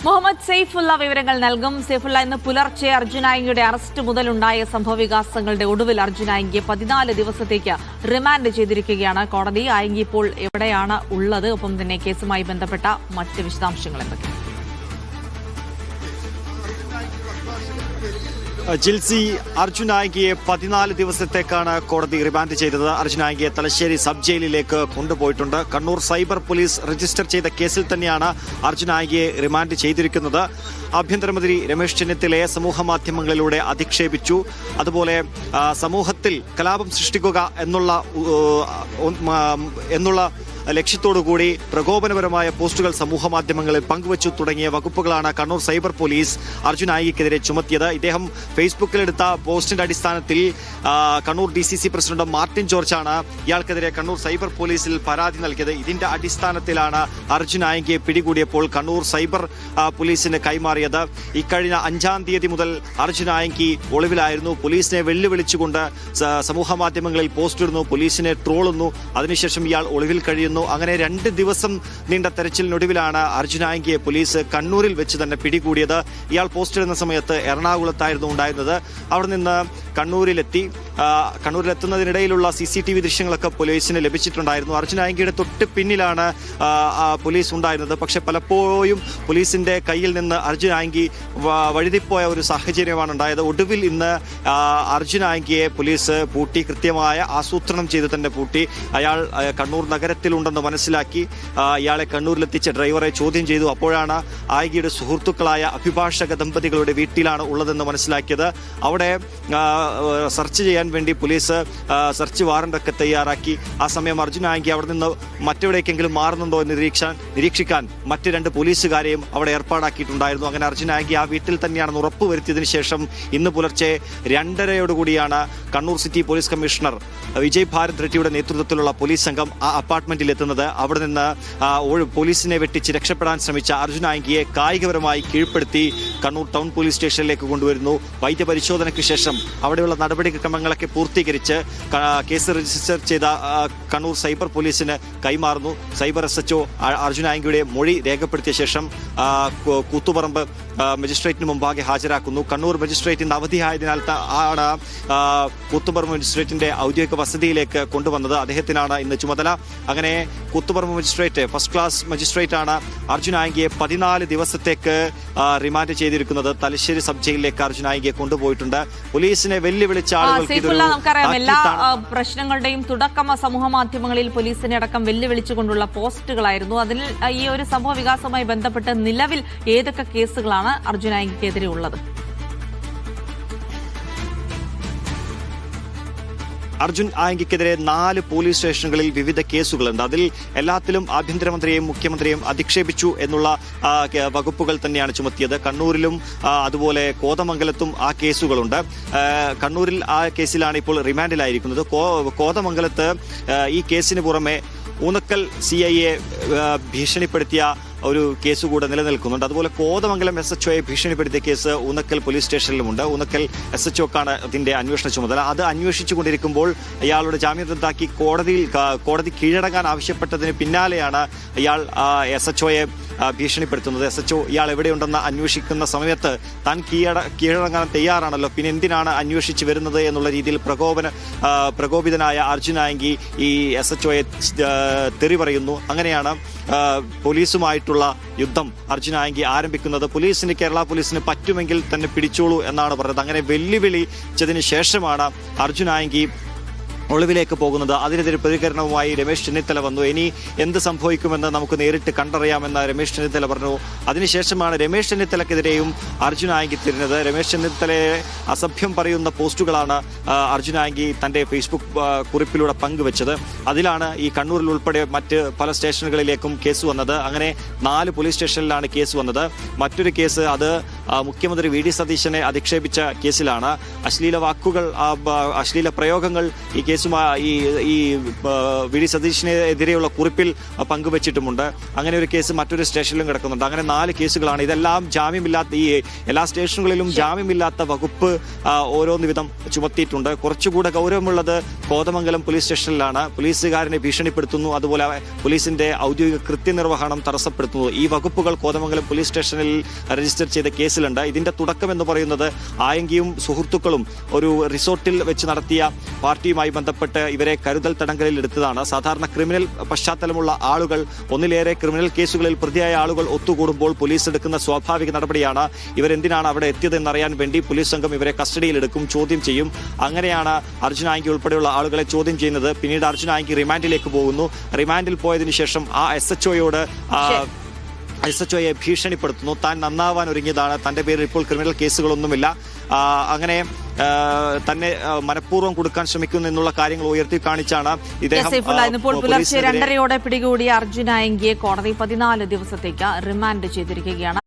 മുഹമ്മദ് സെയ്ഫുള്ള വിവരങ്ങൾ നൽകും. സെയ്ഫുള്ള, ഇന്ന് പുലർച്ചെ അർജുൻ ആയിങ്കിയുടെ അറസ്റ്റ് മുതലുണ്ടായ സംഭവവികാസങ്ങളുടെ ഒടുവിൽ അർജുൻ ആയിങ്കിയെ 14 ദിവസത്തേക്ക് റിമാൻഡ് ചെയ്തിരിക്കുകയാണ് കോടതി. ആയിങ്കി ഇപ്പോൾ എവിടെയാണ് ഉള്ളത്? ഒപ്പം തന്നെ കേസുമായി ബന്ധപ്പെട്ട മറ്റ് വിശദാംശങ്ങൾ എന്തൊക്കെയാണ്? ജിൽസി, അർജുൻ ആയിങ്കിയെ 14 ദിവസത്തേക്കാണ് കോടതി റിമാൻഡ് ചെയ്തത്. അർജുൻ ആയിങ്കിയെ തലശ്ശേരി സബ് ജയിലിലേക്ക് കൊണ്ടുപോയിട്ടുണ്ട്. കണ്ണൂർ സൈബർ പോലീസ് രജിസ്റ്റർ ചെയ്ത കേസിൽ തന്നെയാണ് അർജുൻ ആയിങ്കിയെ റിമാൻഡ് ചെയ്തിരിക്കുന്നത്. ആഭ്യന്തരമന്ത്രി രമേശ് ചെന്നിത്തലയെ സമൂഹ മാധ്യമങ്ങളിലൂടെ അധിക്ഷേപിച്ചു. അതുപോലെ സമൂഹത്തിൽ കലാപം സൃഷ്ടിക്കുക എന്നുള്ള ലക്ഷ്യത്തോടുകൂടി പ്രകോപനപരമായ പോസ്റ്റുകൾ സമൂഹ മാധ്യമങ്ങളിൽ പങ്കുവച്ചു തുടങ്ങിയ വകുപ്പുകളാണ് കണ്ണൂർ സൈബർ പോലീസ് അർജുൻ ആയിങ്കിക്കെതിരെ ചുമത്തിയത്. ഇദ്ദേഹം ഫേസ്ബുക്കിലെടുത്ത പോസ്റ്റിന്റെ അടിസ്ഥാനത്തിൽ കണ്ണൂർ DCC പ്രസിഡന്റ് മാർട്ടിൻ ജോർജാണ് ഇയാൾക്കെതിരെ കണ്ണൂർ സൈബർ പോലീസിൽ പരാതി നൽകിയത്. ഇതിന്റെ അടിസ്ഥാനത്തിലാണ് അർജുൻ ആയിങ്കിയെ പിടികൂടിയപ്പോൾ കണ്ണൂർ സൈബർ പോലീസിന് കൈമാറിയത്. ഇക്കഴിഞ്ഞ 5-ാം തീയതി മുതൽ അർജുൻ ആയിങ്കി ഒളിവിലായിരുന്നു. പോലീസിനെ വെല്ലുവിളിച്ചുകൊണ്ട് സമൂഹ മാധ്യമങ്ങളിൽ പോസ്റ്റ് ഇടുന്നു, പോലീസിനെ ട്രോളുന്നു. അതിനുശേഷം ഇയാൾ ഒളിവിൽ കഴിയുന്നു. അങ്ങനെ 2 ദിവസം നീണ്ട തെരച്ചിലിനൊടുവിലാണ് അർജുൻ ആയിങ്കിയെ പോലീസ് കണ്ണൂരിൽ വെച്ച് തന്നെ പിടികൂടിയത്. ഇയാൾ പോസ്റ്റ് ഇടുന്ന സമയത്ത് എറണാകുളത്തായിരുന്നു ഉണ്ടായിരുന്നത്. അവിടെ നിന്ന് കണ്ണൂരിലെത്തുന്നതിനിടയിലുള്ള CCTV ദൃശ്യങ്ങളൊക്കെ പോലീസിന് ലഭിച്ചിട്ടുണ്ടായിരുന്നു. അർജുൻ ആയിങ്കിയുടെ തൊട്ട് പിന്നിലാണ് പോലീസ് ഉണ്ടായിരുന്നത്. പക്ഷെ പലപ്പോഴും പോലീസിന്റെ കയ്യിൽ നിന്ന് അർജുൻ ആയിങ്കി വഴുതിപ്പോയ ഒരു സാഹചര്യമാണ് ഉണ്ടായത്. ഒടുവിൽ ഇന്ന് അർജുൻ ആയിങ്കിയെ പോലീസ് പൂട്ടി, കൃത്യമായ ആസൂത്രണം ചെയ്ത് തന്നെ പൂട്ടി. അയാൾ കണ്ണൂർ നഗരത്തിലുണ്ടെന്ന് മനസ്സിലാക്കി ഇയാളെ കണ്ണൂരിലെത്തിച്ച ഡ്രൈവറെ ചോദ്യം ചെയ്തു. അപ്പോഴാണ് ആയിങ്കിയുടെ സുഹൃത്തുക്കളായ അഭിഭാഷക ദമ്പതികളുടെ വീട്ടിലാണ് ഉള്ളതെന്ന് മനസ്സിലാക്കിയത്. അവിടെ സെർച്ച് ചെയ്യാൻ വേണ്ടി പോലീസ് സെർച്ച് വാറണ്ടൊക്കെ തയ്യാറാക്കി. ആ സമയം അർജുൻ ആയിങ്കി അവിടെ നിന്ന് മറ്റെവിടേക്കെങ്കിലും മാറുന്നുണ്ടോ എന്ന് നിരീക്ഷിക്കാൻ മറ്റ് 2 പോലീസുകാരെയും അവിടെ ഏർപ്പാടാക്കിയിട്ടുണ്ടായിരുന്നു. അങ്ങനെ അർജുൻ ആയിങ്കി ആ വീട്ടിൽ തന്നെയാണെന്ന് ഉറപ്പുവരുത്തിയതിനു ശേഷം ഇന്ന് പുലർച്ചെ 2:30 Kannur city police commissioner Vijay Bharat റെഡ്ഡിയുടെ നേതൃത്വത്തിലുള്ള പോലീസ് സംഘം ആ അപ്പാർട്ട്മെന്റിൽ എത്തുന്നത്. അവിടെ നിന്ന് പോലീസിനെ വെട്ടിച്ച് രക്ഷപ്പെടാൻ ശ്രമിച്ച അർജുൻ ആയിങ്കിയെ കായികപരമായി കീഴ്പ്പെടുത്തി കണ്ണൂർ ടൗൺ പോലീസ് സ്റ്റേഷനിലേക്ക് കൊണ്ടുവരുന്നു. വൈദ്യപരിശോധനയ്ക്ക് ശേഷം അവിടെയുള്ള നടപടിക്രമങ്ങളൊക്കെ പൂർത്തീകരിച്ച് കേസ് രജിസ്റ്റർ ചെയ്ത കണ്ണൂർ സൈബർ പോലീസിന് കൈമാറുന്നു. സൈബർ SHO അർജുൻ ആയിങ്കിയുടെ മൊഴി രേഖപ്പെടുത്തിയ ശേഷം കൂത്തുപറമ്പ് മജിസ്ട്രേറ്റിന് മുമ്പാകെ ഹാജരാക്കുന്നു. കണ്ണൂർ മജിസ്ട്രേറ്റ് ഇന്ന് അവധിയായതിനാൽ ആണ് കൂത്തുപറമ്പ് മജിസ്ട്രേറ്റിന്റെ ഔദ്യോഗിക വസതിയിലേക്ക് കൊണ്ടുവന്നത്. അദ്ദേഹത്തിനാണ് ഇന്ന് ചുമതല. അങ്ങനെ Koothuparamba magistrate, first class magistrate ആണ് അർജുൻ ആയിങ്കിയെ 14 ദിവസത്തേക്ക് റിമാൻഡ് ചെയ്തിരിക്കുന്നത്. തലശ്ശേരി സബ് ജയിലിലേക്ക് അർജുൻ ആയിങ്കിയെ കൊണ്ടുപോയിട്ടുണ്ട്. പോലീസിനെ വെല്ലുവിളിച്ച നമുക്കറിയാം, എല്ലാ പ്രശ്നങ്ങളുടെയും തുടക്കം സമൂഹ മാധ്യമങ്ങളിൽ പോലീസിനെ അടക്കം വെല്ലുവിളിച്ചുകൊണ്ടുള്ള പോസ്റ്റുകളായിരുന്നു. അതിൽ ഈ ഒരു സംഭവ വികാസവുമായി ബന്ധപ്പെട്ട് നിലവിൽ ഏതൊക്കെ കേസുകളാണ് അർജുൻ ആയിങ്കിക്കെതിരെ ഉള്ളത്? അർജുൻ ആയിങ്കിക്കെതിരെ 4 പോലീസ് സ്റ്റേഷനുകളിൽ വിവിധ കേസുകളുണ്ട്. അതിൽ എല്ലാത്തിലും ആഭ്യന്തരമന്ത്രിയെയും മുഖ്യമന്ത്രിയെയും അധിക്ഷേപിച്ചു എന്നുള്ള വകുപ്പുകൾ തന്നെയാണ് ചുമത്തിയത്. കണ്ണൂരിലും അതുപോലെ കോതമംഗലത്തും ആ കേസുകളുണ്ട്. കണ്ണൂരിൽ ആ കേസിലാണ് ഇപ്പോൾ റിമാൻഡിലായിരിക്കുന്നത്. കോതമംഗലത്ത് ഈ കേസിന് പുറമെ ഊന്നക്കൽ CIയെ ഭീഷണിപ്പെടുത്തിയ ഒരു കേസ് കൂടെ നിലനിൽക്കുന്നുണ്ട്. അതുപോലെ കോതമംഗലം SHOയെ ഭീഷണിപ്പെടുത്തിയ കേസ് ഊന്നക്കൽ പോലീസ് സ്റ്റേഷനിലുമുണ്ട്. ഊന്നക്കൽ SHOക്കാണ് ഇതിന്റെ അന്വേഷണ ചുമതല. അത് അന്വേഷിച്ചു കൊണ്ടിരിക്കുമ്പോൾ ഇയാളുടെ ജാമ്യം റദ്ദാക്കി കോടതി കീഴടങ്ങാൻ ആവശ്യപ്പെട്ടതിന് പിന്നാലെയാണ് ഇയാൾ SHOയെ ഭീഷണിപ്പെടുത്തുന്നത്. SHO ഇയാൾ എവിടെയുണ്ടെന്ന് അന്വേഷിക്കുന്ന സമയത്ത് താൻ കീഴടങ്ങാൻ തയ്യാറാണല്ലോ, പിന്നെ എന്തിനാണ് അന്വേഷിച്ച് വരുന്നത് എന്നുള്ള രീതിയിൽ പ്രകോപിതനായ അർജുൻ ആയിങ്കി ഈ SHOയെ തെറി പറയുന്നു. അങ്ങനെയാണ് പോലീസുമായിട്ടുള്ള യുദ്ധം അർജുൻ ആയിങ്കി ആരംഭിക്കുന്നത്. കേരള പോലീസിന് പറ്റുമെങ്കിൽ തന്നെ പിടിച്ചോളൂ എന്നാണ് പറഞ്ഞത്. അങ്ങനെ വെല്ലുവിളിച്ചതിന് ശേഷമാണ് അർജുൻ ആയിങ്കി ഒളിവിലേക്ക് പോകുന്നത്. അതിനെതിരെ പ്രതികരണവുമായി രമേശ് ചെന്നിത്തല വന്നു. ഇനി എന്ത് സംഭവിക്കുമെന്ന് നമുക്ക് നേരിട്ട് കണ്ടറിയാമെന്ന് രമേശ് ചെന്നിത്തല പറഞ്ഞു. അതിനുശേഷമാണ് രമേശ് ചെന്നിത്തലക്കെതിരെയും അർജുൻ ആയിങ്കി തിരിഞ്ഞത്. രമേശ് ചെന്നിത്തലയെ അസഭ്യം പറയുന്ന പോസ്റ്റുകളാണ് അർജുൻ ആയിങ്കി തന്റെ ഫേസ്ബുക്ക് കുറിപ്പിലൂടെ പങ്കുവച്ചത്. അതിലാണ് ഈ കണ്ണൂരിൽ ഉൾപ്പെടെ മറ്റ് പല സ്റ്റേഷനുകളിലേക്കും കേസ് വന്നത്. അങ്ങനെ 4 പോലീസ് സ്റ്റേഷനിലാണ് കേസ് വന്നത്. മറ്റൊരു കേസ് അത് മുഖ്യമന്ത്രി VD സതീശനെ അധിക്ഷേപിച്ച കേസിലാണ്. അശ്ലീല പ്രയോഗങ്ങൾ ഈ കേസ് കേസുമായി ഈ വി ഡി സതീഷിനെതിരെയുള്ള കുറിപ്പിൽ പങ്കുവച്ചിട്ടുമുണ്ട്. അങ്ങനെ ഒരു കേസ് മറ്റൊരു സ്റ്റേഷനിലും കിടക്കുന്നുണ്ട്. അങ്ങനെ 4 കേസുകളാണ്. ഇതെല്ലാം ജാമ്യമില്ലാത്ത, ഈ എല്ലാ സ്റ്റേഷനുകളിലും ജാമ്യമില്ലാത്ത വകുപ്പ് ഓരോന്ന് വിധം ചുമത്തിയിട്ടുണ്ട്. കുറച്ചുകൂടെ ഗൗരവമുള്ളത് കോതമംഗലം പോലീസ് സ്റ്റേഷനിലാണ്. പോലീസുകാരനെ ഭീഷണിപ്പെടുത്തുന്നു, അതുപോലെ പോലീസിന്റെ ഔദ്യോഗിക കൃത്യനിർവഹണം തടസ്സപ്പെടുത്തുന്നു. ഈ വകുപ്പുകൾ കോതമംഗലം പോലീസ് സ്റ്റേഷനിൽ രജിസ്റ്റർ ചെയ്ത കേസിലുണ്ട്. ഇതിന്റെ തുടക്കം എന്ന് പറയുന്നത് ആയങ്കിയും സുഹൃത്തുക്കളും ഒരു റിസോർട്ടിൽ വെച്ച് നടത്തിയ പാർട്ടിയുമായി ബന്ധപ്പെട്ട് ഇവരെ കരുതൽ തടങ്കലിൽ എടുത്തതാണ്. സാധാരണ ക്രിമിനൽ പശ്ചാത്തലമുള്ള ആളുകൾ, ഒന്നിലേറെ ക്രിമിനൽ കേസുകളിൽ പ്രതിയായ ആളുകൾ ഒത്തുകൂടുമ്പോൾ പോലീസ് എടുക്കുന്ന സ്വാഭാവിക നടപടിയാണ് ഇവരെന്തിനാണ് അവിടെ എത്തിയതെന്നറിയാൻ വേണ്ടി പോലീസ് സംഘം ഇവരെ കസ്റ്റഡിയിലെടുക്കും, ചോദ്യം ചെയ്യും. അങ്ങനെയാണ് അർജുൻ ആയങ്കി ഉൾപ്പെടെയുള്ള ആളുകളെ ചോദ്യം ചെയ്യുന്നത്. പിന്നീട് അർജുൻ ആയങ്കി റിമാൻഡിലേക്ക് പോകുന്നു. റിമാൻഡിൽ പോയതിനു ശേഷം ആ SHOയെ ഭീഷണിപ്പെടുത്തുന്നു. താൻ നന്നാവാൻ ഒരുങ്ങിയതാണ്, തന്റെ പേരിൽ ഇപ്പോൾ ക്രിമിനൽ കേസുകളൊന്നുമില്ല, അങ്ങനെ തന്നെ മനഃപൂർവ്വം കൊടുക്കാൻ ശ്രമിക്കുന്നു എന്നുള്ള കാര്യങ്ങൾ ഉയർത്തി കാണിച്ചാണ് ഇദ്ദേഹം. ഇപ്പോൾ പുലർച്ചെ 2:30 പിടികൂടിയ അർജുൻ ആയങ്കിയെ കോടതി 14 ദിവസത്തേക്ക് റിമാൻഡ് ചെയ്തിരിക്കുകയാണ്.